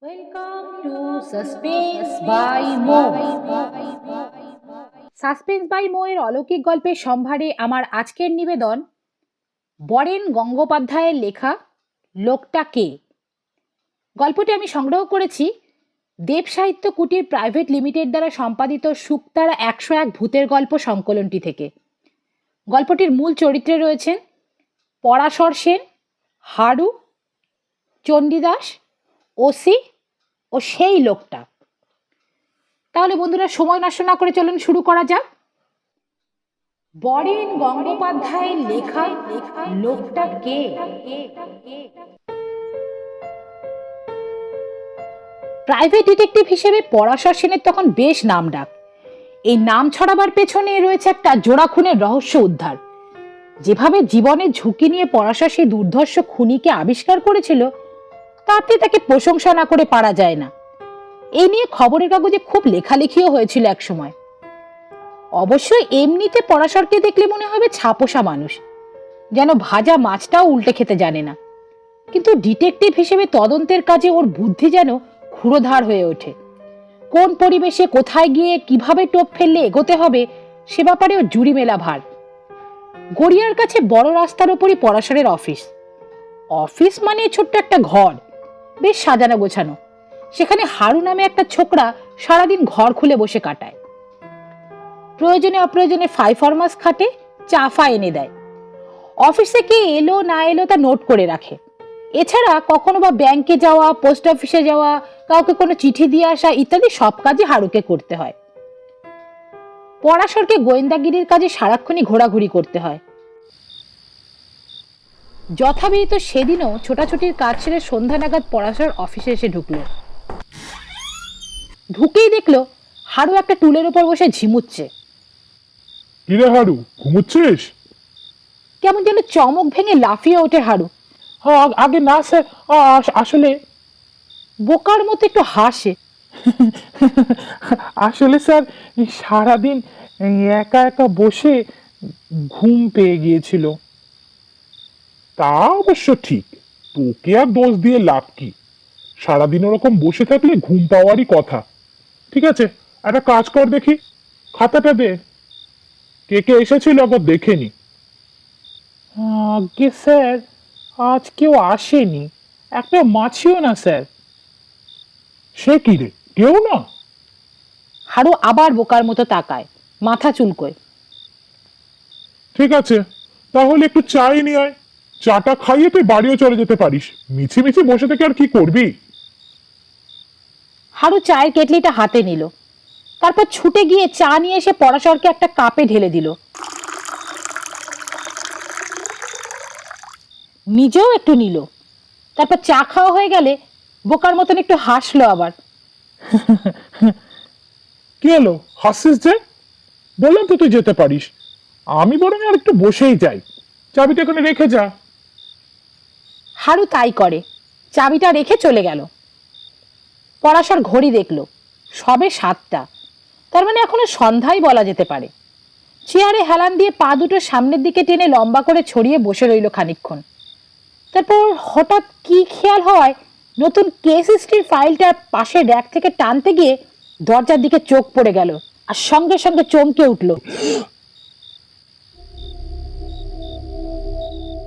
Welcome to suspense by Mo. Suspense by Mo এর অলৌকিক গল্পের সম্ভারে আমার আজকের নিবেদন বরেন গঙ্গোপাধ্যায়ের লেখা লোকটা কে। গল্পটি আমি সংগ্রহ করেছি দেব সাহিত্য কুটির প্রাইভেট লিমিটেড দ্বারা সম্পাদিত শুকতারা 101 ভূতের গল্প সংকলনটি থেকে। গল্পটির মূল চরিত্রে রয়েছেন পরাশর সেন, হারু, চণ্ডীদাস, ওসি ও সেই লোকটা। তাহলে বন্ধুরা সময় নষ্ট না করে চলুন শুরু করা যাক। বরেন গঙ্গোপাধ্যায়ের লেখা লোকটা কে। প্রাইভেট ডিটেকটিভ হিসেবে পরাশর সেনের তখন বেশ নামডাক। এই নাম ছড়াবার পেছনে রয়েছে একটা জোড়া খুনের রহস্য উদ্ধার। যেভাবে জীবনের ঝুঁকি নিয়ে পরাশর সেই দুর্ধর্ষ খুনিকে আবিষ্কার করেছিল তাতে তাকে প্রশংসা না করে পারা যায় না। এই নিয়ে খবরের কাগজে খুব লেখালেখিও হয়েছিল একসময়। অবশ্যই এমনিতে পরাশরকে দেখলে মনে হবে ছাপোষা মানুষ, যেন ভাজা মাছটাও উল্টে খেতে জানে না। কিন্তু ডিটেকটিভ হিসেবে তদন্তের কাজে ওর বুদ্ধি যেন ক্ষুরোধার হয়ে ওঠে। কোন পরিবেশে কোথায় গিয়ে কিভাবে টোপ ফেললে এগোতে হবে সে ব্যাপারে ওর জুড়ি মেলা ভার। গড়িয়ার কাছে বড় রাস্তার ওপরই পরাশরের অফিস। অফিস মানে ছোট্ট একটা ঘর, বেশ সাজানো গোছানো। সেখানে হারু নামে একটা ছোকরা সারাদিন ঘর খুলে বসে কাটায়। প্রয়োজনে অপ্রয়োজনে ফাইফরমাস খাটে, চা ফা এনে দেয়। অফিসে কে এলো না এলো তা নোট করে রাখে। এছাড়া কখনো বা ব্যাংকে যাওয়া, পোস্ট অফিসে যাওয়া, কাউকে কোনো চিঠি দিয়ে আসা ইত্যাদি সব কাজই হারুকে করতে হয়। পরাশরকে গোয়েন্দাগিরির কাজে সারাক্ষণই ঘোরাঘুরি করতে হয়। যথাবিহিত সেদিনও ছোটাছুটির কাজ ছেড়ে সন্ধ্যা নাগাদ পরাশর অফিসে এসে ঢুকেই দেখলো হারু একটা টুলের উপর বসে ঝিমুচ্ছে। কিরে হারু, ঘুমুচ্ছিস? কেমন যেন চমক ভেঙে লাফিয়ে ওঠে হারু। হ্যাঁ, আগে না স্যার, আসলে বোকার মতো একটু হাসে। আসলে স্যার সারাদিন একা একা বসে ঘুম পেয়ে গিয়েছিল। তা অবশ্য ঠিক, তোকে আর দোষ দিয়ে লাভ কি? সারাদিন ওরকম বসে থাকলে ঘুম পাওয়ারই কথা। ঠিক আছে, একটা কাজ কর দেখি, খাতাটা দে। কে কে এসেছিল একবার দেখে নি। আগে স্যার আজ কেউ আসেনি, একটা মাছিও না স্যার। সে কি রে, কেউ না? হারু আবার বোকার মতো তাকায়, মাথা চুলকোয়। ঠিক আছে, তাহলে একটু চাই নিয়ে আয়। চাটা খাইয়ে তুই বাড়িও চলে যেতে পারিস। মিছি বসে থেকে আর কি করবি? হারু চায়ের কেটলিটা হাতে নিল, তারপর ছুটে গিয়ে চা নিয়ে এসে পরাশরকে একটা কাপে ঢেলে দিল। নিজেও একটু নিল। তারপর চা খাওয়া হয়ে গেলে বোকার মতন একটু হাসলো আবার। কি হলো, হাসছিস যে? বললাম তো তুই যেতে পারিস। আমি বরং আর একটু বসেই যাই, চাবিটা এখানে রেখে যা। হারু তাই করে, চাবিটা রেখে চলে গেল। পরাশর ঘড়ি দেখলো, সবে 7টা। তার মানে এখনো সন্ধ্যাই বলা যেতে পারে। চেয়ারে হেলান দিয়ে পা দুটো সামনের দিকে টেনে লম্বা করে ছড়িয়ে বসে রইল খানিকক্ষণ। তারপর হঠাৎ কি খেয়াল হয়, নতুন কেস হিস্ট্রির ফাইলটা পাশে র্যাক থেকে টানতে গিয়ে দরজার দিকে চোখ পড়ে গেল, আর সঙ্গে সঙ্গে চমকে উঠল।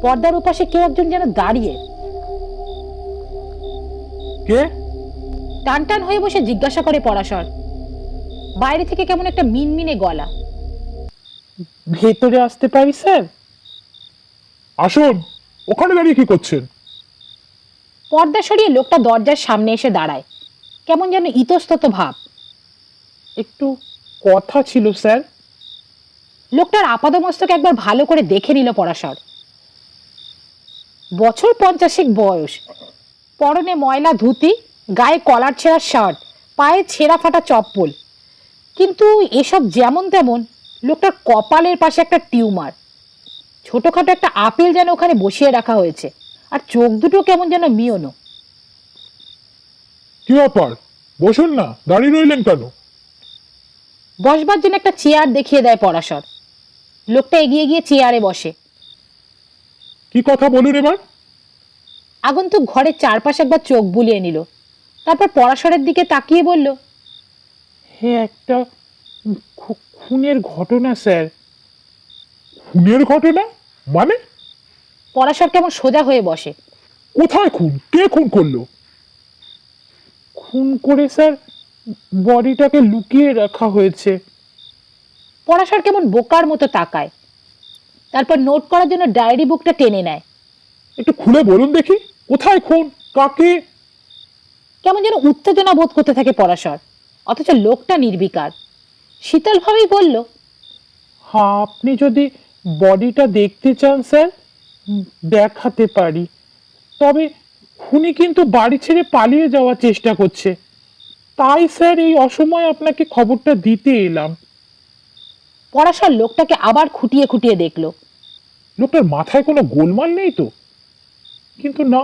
পর্দার ওপাশে কেউ একজন যেন দাঁড়িয়ে। কে? টান টান হয়ে বসে জিজ্ঞাসা করে পরাশর। বাইরে থেকে কেমন একটা মিনমিনে গলা। ভেতরে আসতে পারি স্যার? আসুন। ওখানে দাঁড়িয়ে কি করছেন? পর্দা সরিয়ে লোকটা দরজার সামনে এসে দাঁড়ায়, কেমন যেন ইতস্তত ভাব। একটু কথা ছিল স্যার। লোকটার আপাদমস্তক একবার ভালো করে দেখে নিল পরাশর। বছর 50 বয়স, পরনে ময়লা ধুতি, গায়ে কলার ছেঁড়া শার্ট, পায়ে ছেঁড়া ফাটা চপ্পল। কিন্তু এসব যেমন তেমন, লোকটার কপালের পাশে একটা টিউমার। ছোটখাটো একটা আপেল যেন ওখানে বসিয়ে রাখা হয়েছে, আর চোখ দুটো কেমন যেন মিয়নো। কি ব্যাপার, বসুন না, দাঁড়িয়ে রইলেন কেন? বসবার জন্য একটা চেয়ার দেখিয়ে দেয় পরাশর। লোকটা এগিয়ে গিয়ে চেয়ারে বসে। কি কথা বলুন এবার। আগন্তুক ঘরের চারপাশে একবার চোখ বুলিয়ে নিল, তারপর পরাশরের দিকে তাকিয়ে বলল, হে, একটা খুনের ঘটনা স্যার। খুনের ঘটনা মানে? পরাশর কেমন সোজা হয়ে বসে। কোথায় খুন? কে খুন করলো? খুন করে স্যার বডিটাকে লুকিয়ে রাখা হয়েছে। পরাশর কেমন বোকার মতো তাকায়, তারপর নোট করার জন্য ডায়েরি বুকটা টেনে নেয়। একটু খুলে বলুন দেখি, কোথায় খুন, কাকে? কেমন যেন উত্তেজনা বোধ করতে থাকে পরাশর, অথচ লোকটা নির্বিকার। শীতলভাবেই বলল, হ্যাঁ, আপনি যদি বডিটা দেখতে চান স্যার, দেখাতে পারি। তবে খুনি কিন্তু বাড়ি ছেড়ে পালিয়ে যাওয়ার চেষ্টা করছে, তাই স্যার এই অসময়ে আপনাকে খবরটা দিতে এলাম। পরাশর লোকটাকে আবার খুঁটিয়ে খুঁটিয়ে দেখলো। লোকটার মাথায় কোনো গোলমাল নেই তো? কিন্তু না,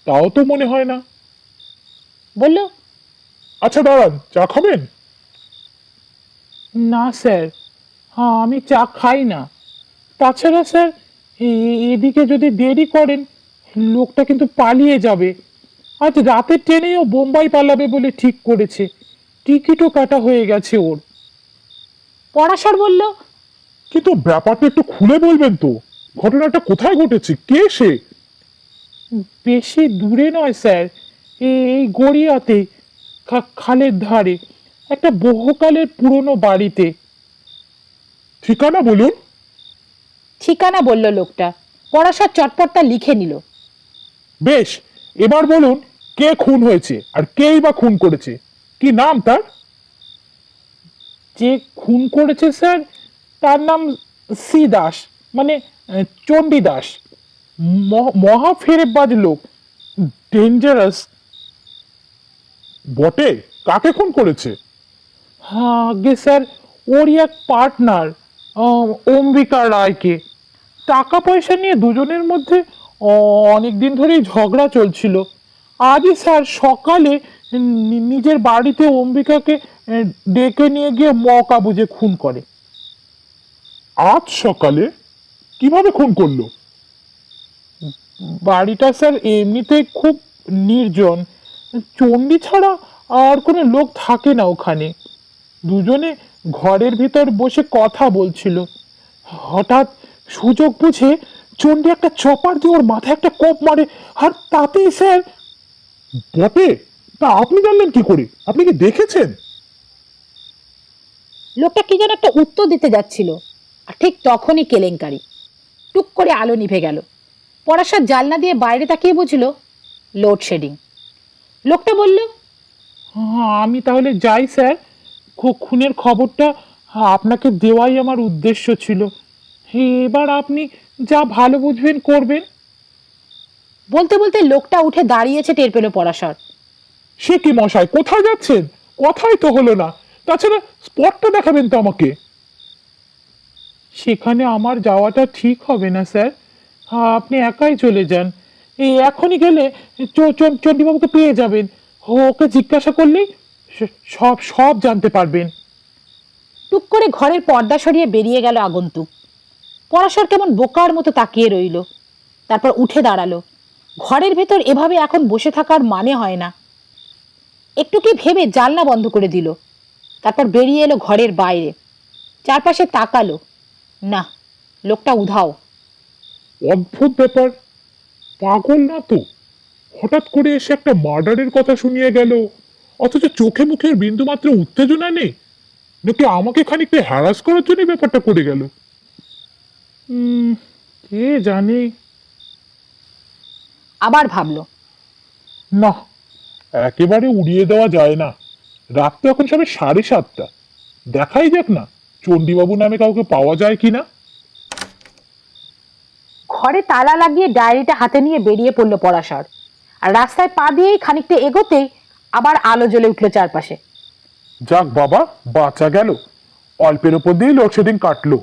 তাও তো মনে হয় না। বলল, আচ্ছা দাঁড়ান, চা খাবেন? না স্যার, হ্যাঁ আমি চা খাই না। তাছাড়া স্যার, এদিকে যদি দেরি করেন লোকটা কিন্তু পালিয়ে যাবে। আজ রাতের ট্রেনেও বোম্বাই পালাবে বলে ঠিক করেছে, টিকিটও কাটা হয়ে গেছে ওর। পরাশর বলল, কিন্তু ব্যাপারটা একটু খুলে বলবেন তো, ঘটনাটা কোথায় ঘটেছে, কে সে? বেশি দূরে নয় স্যার, এই গড়িয়াতে, খালের ধারে, একটা বহুকালের পুরনো বাড়িতে। ঠিকানা বলুন। ঠিকানা বলল লোকটা। পরাশর চটপট তা লিখে নিল। বেশ, এবার বলুন কে খুন হয়েছে আর কেই বা খুন করেছে, কি নাম তার? যে খুন করেছে স্যার, তার নাম সি দাস, মানে চণ্ডী দাস। মহা ফেরেববাজ লোক, ডেঞ্জারাস। বটে, কাকে খুন করেছে? হ্যাঁ আগে স্যার, ওরই এক পার্টনার, অম্বিকা রায়কে। টাকা পয়সা নিয়ে দুজনের মধ্যে অনেকদিন ধরেই ঝগড়া চলছিল। আজই স্যার সকালে নিজের বাড়িতে অম্বিকাকে ডেকে নিয়ে গিয়ে মকা বুঝে খুন করে। আজ সকালে? কিভাবে খুন করলো? বাড়িটা স্যার এমনিতেই খুব নির্জন, চণ্ডী ছাড়া আর কোনো লোক থাকে না ওখানে। দুজনে ঘরের ভিতর বসে কথা বলছিল, হঠাৎ সুযোগ বুঝে চণ্ডী একটা চপার দিয়ে ওর মাথায় একটা কোপ মারে, আর তাতেই স্যার। বটে, তা আপনি জানলেন কি করে? আপনি কি দেখেছেন? লোকটা কি যেন একটা উত্তর দিতে যাচ্ছিল, আর ঠিক তখনই কেলেঙ্কারি। টুক করে আলো নিভে গেল। পরাশর জানলা দিয়ে বাইরে তাকিয়ে বুঝলো লোডশেডিং। লোকটা বলল, হ্যাঁ, আমি তাহলে যাই স্যার। খুনের খবরটা আপনাকে দেওয়াই আমার উদ্দেশ্য ছিল। এবার আপনি যা ভালো বুঝবেন করবেন। বলতে বলতে লোকটা উঠে দাঁড়িয়েছে টের পেল পরাশর। সে কি মশাই, কোথায় যাচ্ছেন? কথাই তো হলো না। তাছাড়া স্পটটা দেখাবেন তো আমাকে। সেখানে আমার যাওয়াটা ঠিক হবে না স্যার, আপনি একাই চলে যান। এই এখনই গেলে চণ্ডীবাবুকে পেয়ে যাবেন, ওকে জিজ্ঞাসা করলেই সব সব জানতে পারবেন। টুক করে ঘরের পর্দা সরিয়ে বেরিয়ে গেল আগন্তুক। পরাশর কেমন বোকার মতো তাকিয়ে রইল, তারপর উঠে দাঁড়ালো। ঘরের ভেতর এভাবে এখন বসে থাকার মানে হয় না। একটু কি ভেবে জানলা বন্ধ করে দিল, তারপর বেরিয়ে এলো ঘরের বাইরে। চারপাশে তাকালো, না, লোকটা উধাও। অদ্ভুত ব্যাপার, পাগল না তো? হঠাৎ করে এসে একটা মার্ডারের কথা শুনিয়ে গেল, অথচ চোখে মুখের বিন্দুমাত্র উত্তেজনা নেই। নাকি আমাকে খানিকটা হ্যারাস করার জন্য ব্যাপারটা করে গেল? কে জানে। আবার ভাবলো, না, একেবারে উড়িয়ে দেওয়া যায় না। রাত তো এখন সবে 7:30। দেখাই যাক না, চণ্ডীবাবু নামে কাউকে পাওয়া যায় কিনা। ঘরে তালা লাগিয়ে ডায়েরিটা হাতে নিয়ে বেরিয়ে পড়লো পরাশর। আর রাস্তায় পা দিয়েই খানিকটা এগোতেই আবার আলো জ্বলে উঠলো চারপাশে। যাক বাবা, বাঁচা গেল। অল্পের ওপর দিয়েই লোডশেডিং কাটলো।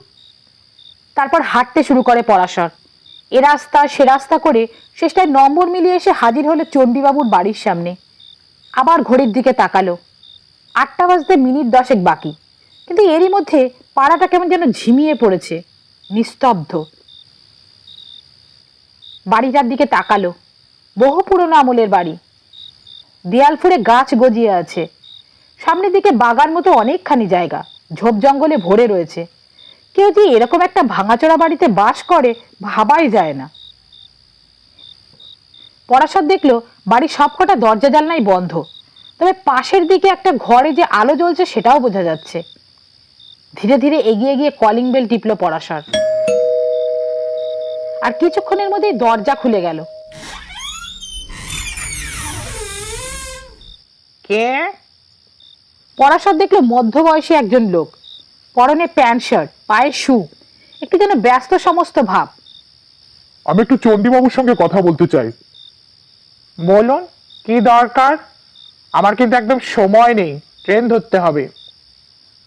তারপর হাঁটতে শুরু করে পরাশর। এ রাস্তা সে রাস্তা করে শেষটায় নম্বর মিলিয়ে এসে হাজির হলো চণ্ডীবাবুর বাড়ির সামনে। আবার ঘড়ির দিকে তাকালো। 8টা বাজতে মিনিট 10 বাকি, কিন্তু এরই মধ্যে পাড়াটা কেমন যেন ঝিমিয়ে পড়েছে, নিস্তব্ধ। বাড়িটার দিকে তাকালো, বহু পুরনো আমলের বাড়ি। দেয়াল ফুঁড়ে গাছ গজিয়ে আছে। সামনের দিকে বাগান মতো অনেকখানি জায়গা, ঝোপ জঙ্গলে ভরে রয়েছে। কেউ যে এরকম একটা ভাঙাচোরা বাড়িতে বাস করে ভাবাই যায় না। পরাশর দেখলো বাড়ির সবকটা দরজা জানলাই বন্ধ, তবে পাশের দিকে একটা ঘরে যে আলো জ্বলছে সেটাও বোঝা যাচ্ছে। ধীরে ধীরে এগিয়ে গিয়ে কলিং বেল টিপলো পরাশর, আর কিছুক্ষণের মধ্যেই দরজা খুলে গেল। কে? পরাশর দেখলো মধ্যবয়সী একজন লোক, পরনে প্যান্ট শার্ট, পায়ে শু, একটু যেন ব্যস্ত সমস্ত ভাব। আমি একটু চণ্ডীবাবুর সঙ্গে কথা বলতে চাই। বলুন, কি দরকার? আমার কিন্তু একদম সময় নেই, ট্রেন ধরতে হবে।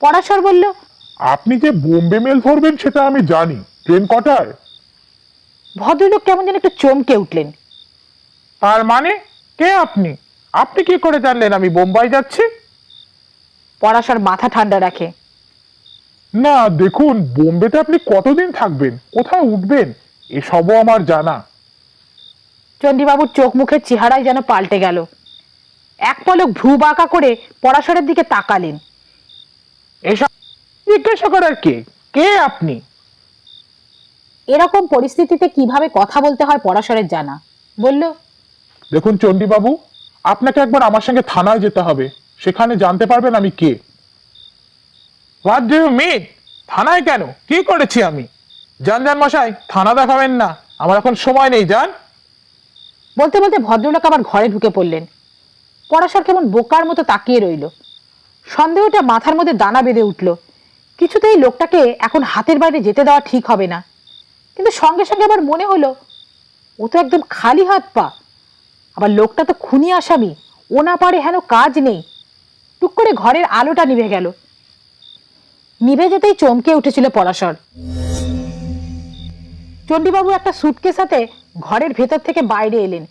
পরাশর বলল, আপনি যে বোম্বে মেল ধরবেন সেটা আমি জানি, ট্রেন কটায়? ভদ্রলোক কেমন যেন একটু চমকে উঠলেন। তার মানে কে আপনি? আপনি কি করে জানলেন আমি বোম্বাই যাচ্ছি? পরাশর মাথা ঠান্ডা রাখে। না দেখুন, বোম্বেতে আপনি কতদিন থাকবেন, কোথায় উঠবেন, এসবও আমার জানা। চণ্ডীবাবুর চোখ মুখের চেহারাই যেন পাল্টে গেল। এক পলক ভ্রু বাঁকা করে পরাশরের দিকে তাকালেন। এসব জিজ্ঞাসা করার কে? কে আপনি? এরকম পরিস্থিতিতে কিভাবে কথা বলতে হয় পরাশরের জানা। বলল, দেখুন চণ্ডীবাবু, আপনাকে একবার আমার সঙ্গে থানায় যেতে হবে, সেখানে জানতে পারবেন আমি কে। What do you mean? থানায় কেন? কি করেছি আমি? যান যান মশাই, থানা দেখাবেন না, আমার এখন সময় নেই, যান। বলতে বলতে ভদ্রলোক আবার ঘরে ঢুকে পড়লেন। পরাশর কেমন বোকার মতো তাকিয়ে রইল। সন্দেহটা মাথার মধ্যে দানা বেঁধে উঠল। কিছুতেই লোকটাকে এখন হাতের বাইরে যেতে দেওয়া ঠিক হবে না। কিন্তু সঙ্গে সঙ্গে আবার মনে হলো, ও তো একদম খালি হাত পা। আবার লোকটা তো খুনি আসামি, ও না পারে হেন কাজ নেই। টুক করে ঘরের আলোটা নিভে গেল। নিভে যেতেই চমকে উঠেছিল পরাশর। চণ্ডীবাবু একটা সুটকেস হাতে ঘরের ভেতর থেকে বাইরে এলেন।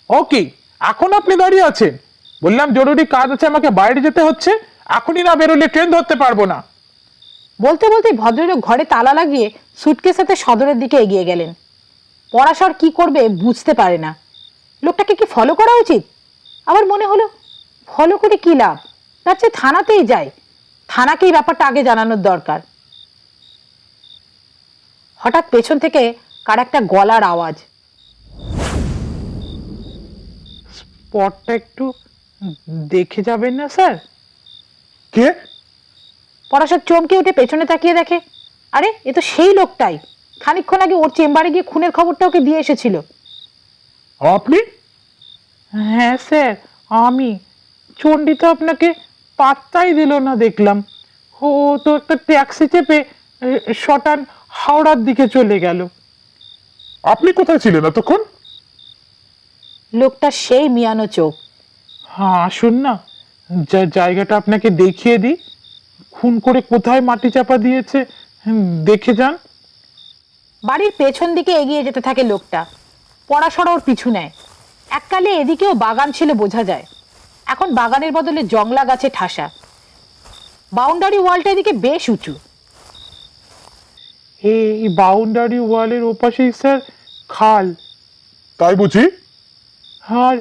ওকে, এখন আপনি দাঁড়িয়ে আছেন? বললাম জরুরি কাজ আছে, আমাকে বাইরে যেতে হচ্ছে, এখনই না বেরোলে ট্রেন ধরতে পারবো না। বলতে বলতে ভদ্রলোক ঘরে তালা লাগিয়ে সুটকেস হাতে সদরের দিকে এগিয়ে গেলেন। পরাশর কি করবে বুঝতে পারে না। লোকটাকে কি ফলো করা উচিত? আবার মনে হলো, ফলো করে কি লাভ, তার চেয়ে থানাতেই যায়। থানাকেই ব্যাপারটা আগে জানানোর দরকার। হঠাৎ পেছন থেকে কার একটা গলার আওয়াজ। স্পটটা একটু দেখে যাবেন না স্যার? কে? পরাশর চমকে উঠে পেছনে তাকিয়ে দেখে, আরে এ তো সেই লোকটাই। খানিকক্ষণ আগে ওর চেম্বারে গিয়ে খুনের খবরটা ওকে দিয়ে এসেছিল। আপনি? হ্যাঁ স্যার, আমি। চণ্ডী তো আপনাকে পাত্তাই দিল না দেখলাম। ও তো একটা ট্যাক্সি চেপে শটান হাওড়ার দিকে চলে গেল। আপনি কোথায় ছিলেন এতক্ষণ? লোকটা সেই মিয়ানো চোখ। হ্যাঁ আসুন না, জায়গাটা আপনাকে দেখিয়ে দিই। খুন করে কোথায় মাটি চাপা দিয়েছে দেখে যান। বাড়ির পেছন দিকে এগিয়ে যেতে থাকে লোকটা। পরাশর ওর পিছু নেয়। এককালে এদিকেও বাগান ছিল বোঝা যায়, এখন বাগানের বদলে জংলা গাছে ঠাসা। বাউন্ডারি ওয়ালটা এদিকে বেশ উঁচু। এই বাউন্ডারি ওয়ালের ওপাশেই স্যার খাল। তাই বুঝি? আর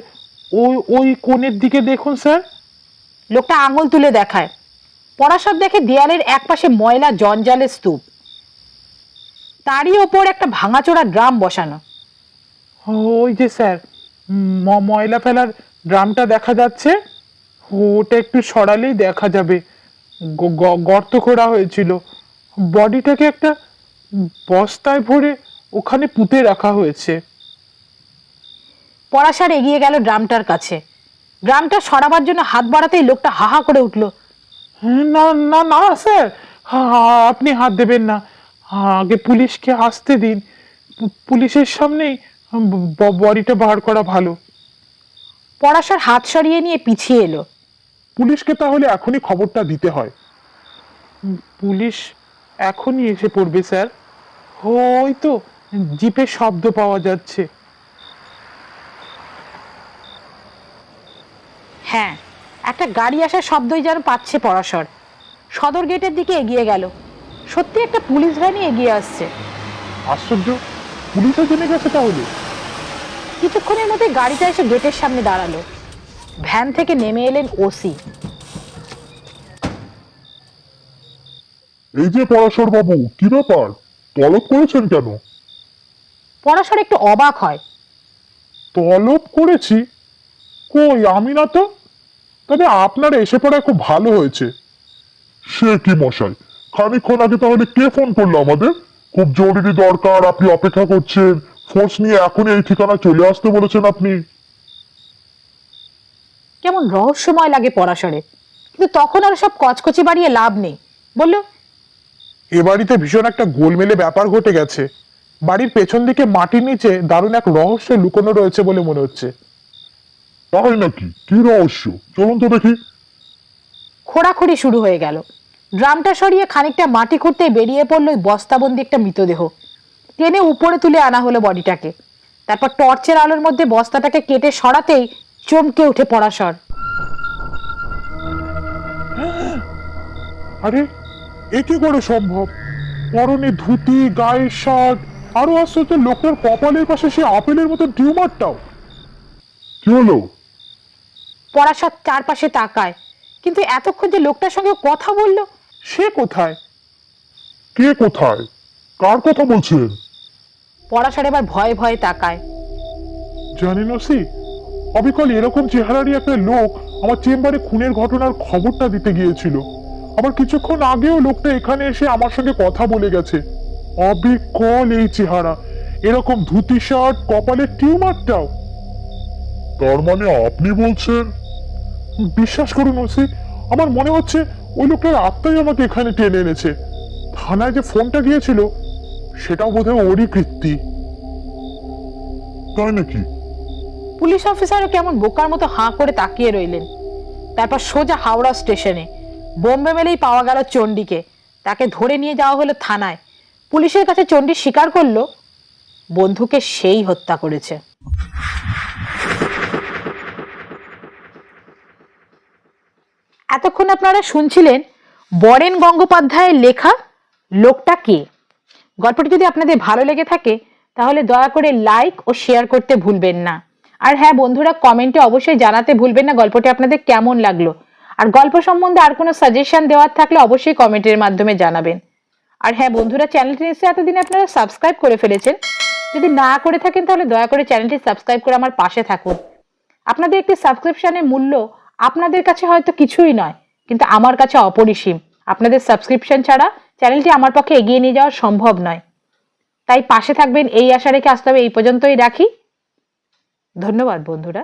ওই ওই কোণের দিকে দেখুন স্যার। লোকটা আঙুল তুলে দেখায়। পরাশর দেখে দেয়ালের একপাশে ময়লা জঞ্জালের স্তূপ, তারই ওপর একটা ভাঙাচোরা ড্রাম বসানো। ওই যে স্যার, ময়লা ফেলার ড্রামটা দেখা যাচ্ছে, ওটা একটু সরালেই দেখা যাবে। গর্ত করা হয়েছিল, বডিটাকে একটা বস্তায় ভরে ওখানে পুঁতে রাখা হয়েছে। পরাশর এগিয়ে গেল ড্রামটার কাছে। ড্রামটা সরাবার জন্য হাত বাড়াতেই লোকটা হাহা করে উঠল। না না না স্যার, আপনি হাত দেবেন না, আগে পুলিশকে আসতে দিন। পুলিশের সামনেই বডিটা বার করা ভালো। পরাশর হাত সরিয়ে নিয়ে পিছিয়ে এলো। পুলিশকে তাহলে এখনই খবরটা দিতে হয়। পুলিশ এখনই এসে পড়বে স্যার। ওই তো জিপের শব্দ পাওয়া যাচ্ছে। হ্যাঁ, একটা গাড়ি আসার শব্দই যেন পাচ্ছে পরাশর। সদর গেটের দিকে এগিয়ে গেল। সত্যি একটা পুলিশ ভ্যানই এগিয়ে আসছে। আশ্চর্য, পুলিশও জেনে গেছে তাহলে। কিছুক্ষণের মধ্যে গাড়িটা এসে গেটের সামনে দাঁড়ালো। ভ্যান থেকে নেমে এলেন ওসি। এই যে পরাশর বাবু, কি ব্যাপার, তলব করেছেন কেন? পরাশর একটু অবাক হয়। তলব করেছি? কই, আমি না তো। তবে আপনারা এসে পড়ায় খুব ভালো হয়েছে। সে কি মশাই, খানিকক্ষণ আগে তাহলে কে ফোন করলো আমাদের? খুব জরুরি দরকার, আপনি অপেক্ষা করছেন, ফোর্স নিয়ে এখনই এই ঠিকানা চলে আসতে বলেছেন আপনি। কেমন রহস্যময় লাগে পরাশরে, কিন্তু তখন আর সব কচকচি বাড়িয়ে লাভ নেই। বলল, এ বাড়িতে ভীষণ একটা গোলমেলে ব্যাপার ঘটে গেছে। বাড়ির পেছন দিকে মাটির নিচে দারুণ এক রহস্য লুকোনো রয়েছে বলে মনে হচ্ছে। তাই নাকি? কি রহস্য, চলুন তো দেখি। খোঁড়াখুড়ি শুরু হয়ে গেল। ড্রামটা সরিয়ে খানিকটা মাটি খুঁড়তে বেরিয়ে পড়লো ওই বস্তাবন্দি একটা মৃতদেহ। টেনে উপরে তুলে আনা হলো বডিটাকে। তারপর টর্চের আলোর মধ্যে বস্তাটাকে কেটে সরাতেই চমকে উঠে পরাশর। আরে, এ কি করে সম্ভব? পরনে ধুতি, গায়ের শার্ট, আরো আশ্চর্য, লোকটার কপালের পাশে সে আপেলের মতো টিউমারটাও। কি হলো? পরাশর চারপাশে তাকায়, কিন্তু এতক্ষণ যে লোকটার সঙ্গে কথা বলল, সে কোথায়? কে কোথায়? কার কথা বলছেন? পরাশর এবার ভয়ে ভয়ে তাকায়। জানেন ওসি, অবিকল এরকম চেহারারই একটা লোক আমার চেম্বারে খুনের ঘটনার খবরটা দিতে গিয়েছিল। আবার কিছুক্ষণ আগেও লোকটা এখানে এসে আমার সঙ্গে কথা বলে গেছে। অবিকল এই চেহারা, এরকম ধুতি শার্ট, কপালের টিউমারটাও। তার মানে আপনি বলছেন? বিশ্বাস করুন ওসি, আমার মনে হচ্ছে ওই লোকটার আত্মাই আমাকে এখানে টেনে এনেছে। থানায় যে ফোনটা গিয়েছিল সেটাও বোধহয় ওরই কীর্তি। তাই নাকি? পুলিশ অফিসারও কেমন বোকার মতো হাঁ করে তাকিয়ে রইলেন। তারপর সোজা হাওড়া স্টেশনে। বোম্বে মেলেই পাওয়া গেল চণ্ডীকে। তাকে ধরে নিয়ে যাওয়া হলো থানায়। পুলিশের কাছে চণ্ডী স্বীকার করলো বন্ধুকে সেই হত্যা করেছে। এতক্ষণ আপনারা শুনছিলেন বরেন গঙ্গোপাধ্যায়ের লেখা লোকটা কে। গল্পটি যদি আপনাদের ভালো লেগে থাকে তাহলে দয়া করে লাইক ও শেয়ার করতে ভুলবেন না। আর হ্যাঁ বন্ধুরা, কমেন্টে অবশ্যই জানাতে ভুলবেন না গল্পটি আপনাদের কেমন লাগলো। আর গল্প সম্বন্ধে আর কোনো সাজেশন দেওয়ার থাকলে অবশ্যই কমেন্টের মাধ্যমে জানাবেন। আর হ্যাঁ বন্ধুরা, চ্যানেলটি নিশ্চয়ই এতদিন আপনারা সাবস্ক্রাইব করে ফেলেছেন। যদি না করে থাকেন তাহলে দয়া করে চ্যানেলটি সাবস্ক্রাইব করে আমার পাশে থাকুন। আপনাদের একটি সাবস্ক্রিপশনের মূল্য আপনাদের কাছে হয়তো কিছুই নয়, কিন্তু আমার কাছে অপরিসীম। আপনাদের সাবস্ক্রিপশন ছাড়া চ্যানেলটি আমার পক্ষে এগিয়ে নিয়ে যাওয়া সম্ভব নয়। তাই পাশে থাকবেন এই আশা রেখে আসতে হবে। এই পর্যন্তই রাখি। ধন্যবাদ বন্ধুরা।